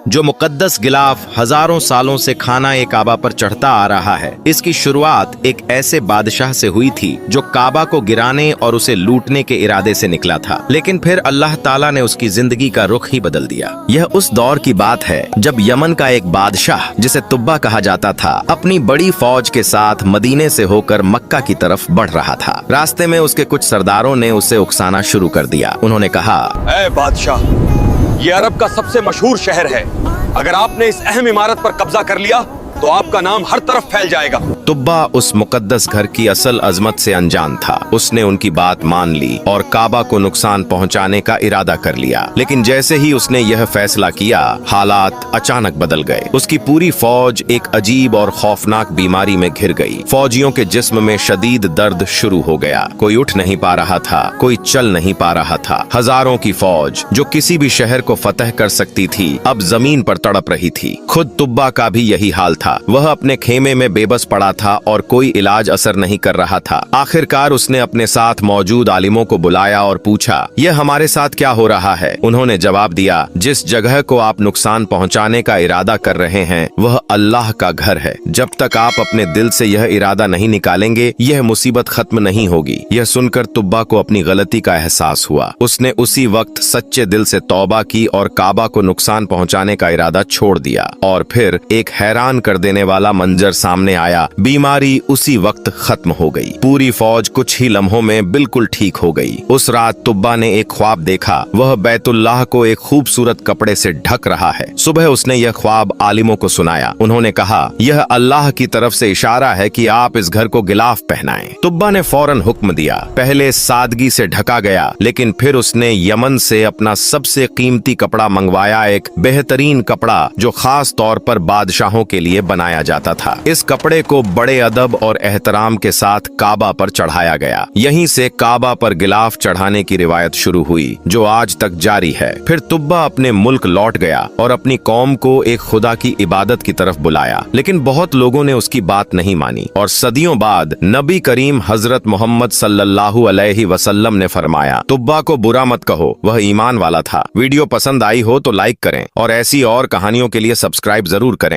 जो मुकद्दस गिलाफ हजारों सालों से खाना ए काबा पर चढ़ता आ रहा है, इसकी शुरुआत एक ऐसे बादशाह से हुई थी जो काबा को गिराने और उसे लूटने के इरादे से निकला था, लेकिन फिर अल्लाह ताला ने उसकी जिंदगी का रुख ही बदल दिया। यह उस दौर की बात है जब यमन का एक बादशाह जिसे तुब्बा कहा जाता था, अपनी बड़ी फौज के साथ मदीने से होकर मक्का की तरफ बढ़ रहा था। रास्ते में उसके कुछ सरदारों ने उसे उकसाना शुरू कर दिया। उन्होंने कहा, ऐ बादशाह, ये अरब का सबसे मशहूर शहर है। अगर आपने इस अहम इमारत पर कब्जा कर लिया तो आपका नाम हर तरफ फैल जाएगा। तुब्बा उस मुकद्दस घर की असल अजमत से अनजान था। उसने उनकी बात मान ली और काबा को नुकसान पहुंचाने का इरादा कर लिया, लेकिन जैसे ही उसने यह फैसला किया, हालात अचानक बदल गए। उसकी पूरी फौज एक अजीब और खौफनाक बीमारी में घिर गई। फौजियों के जिस्म में शदीद दर्द शुरू हो गया। कोई उठ नहीं पा रहा था, कोई चल नहीं पा रहा था। हजारों की फौज जो किसी भी शहर को फतह कर सकती थी, अब जमीन पर तड़प रही थी। खुद तुब्बा का भी यही हाल था। वह अपने खेमे में बेबस पड़ा था और कोई इलाज असर नहीं कर रहा था। आखिरकार उसने अपने साथ मौजूद आलिमों को बुलाया और पूछा, यह हमारे साथ क्या हो रहा है? उन्होंने जवाब दिया, जिस जगह को आप नुकसान पहुंचाने का इरादा कर रहे हैं, वह अल्लाह का घर है। जब तक आप अपने दिल से यह इरादा नहीं निकालेंगे, यह मुसीबत खत्म नहीं होगी। यह सुनकर तुब्बा को अपनी गलती का एहसास हुआ। उसने उसी वक्त सच्चे दिल से तौबा की और काबा को नुकसान पहुंचाने का इरादा छोड़ दिया। और फिर एक हैरान कर देने वाला मंजर सामने आया। बीमारी उसी वक्त खत्म हो गई। पूरी फौज कुछ ही लम्हों में बिल्कुल ठीक हो गई। उस रात तुब्बा ने एक ख्वाब देखा। वह बैतुल्लाह को एक खूबसूरत कपड़े से ढक रहा है। सुबह उसने यह ख्वाब आलिमों को सुनाया। उन्होंने कहा, यह अल्लाह की तरफ से इशारा है कि आप इस घर को गिलाफ पहनाएं। तुब्बा ने फौरन हुक्म दिया। पहले सादगी से ढका गया, लेकिन फिर उसने यमन से अपना सबसे कीमती कपड़ा मंगवाया, एक बेहतरीन कपड़ा जो खास तौर पर बादशाहों के लिए बनाया जाता था। इस कपड़े को बड़े अदब और एहतराम के साथ काबा पर चढ़ाया गया। यहीं से काबा पर गिलाफ चढ़ाने की रिवायत शुरू हुई, जो आज तक जारी है। फिर तुब्बा अपने मुल्क लौट गया और अपनी कौम को एक खुदा की इबादत की तरफ बुलाया, लेकिन बहुत लोगों ने उसकी बात नहीं मानी। और सदियों बाद नबी करीम हजरत मोहम्मद सल्लल्लाहु अलैहि वसल्लम ने फरमाया, तुब्बा को बुरा मत कहो, वह ईमान वाला था। वीडियो पसंद आई हो तो लाइक करें और ऐसी और कहानियों के लिए सब्सक्राइब जरूर करें।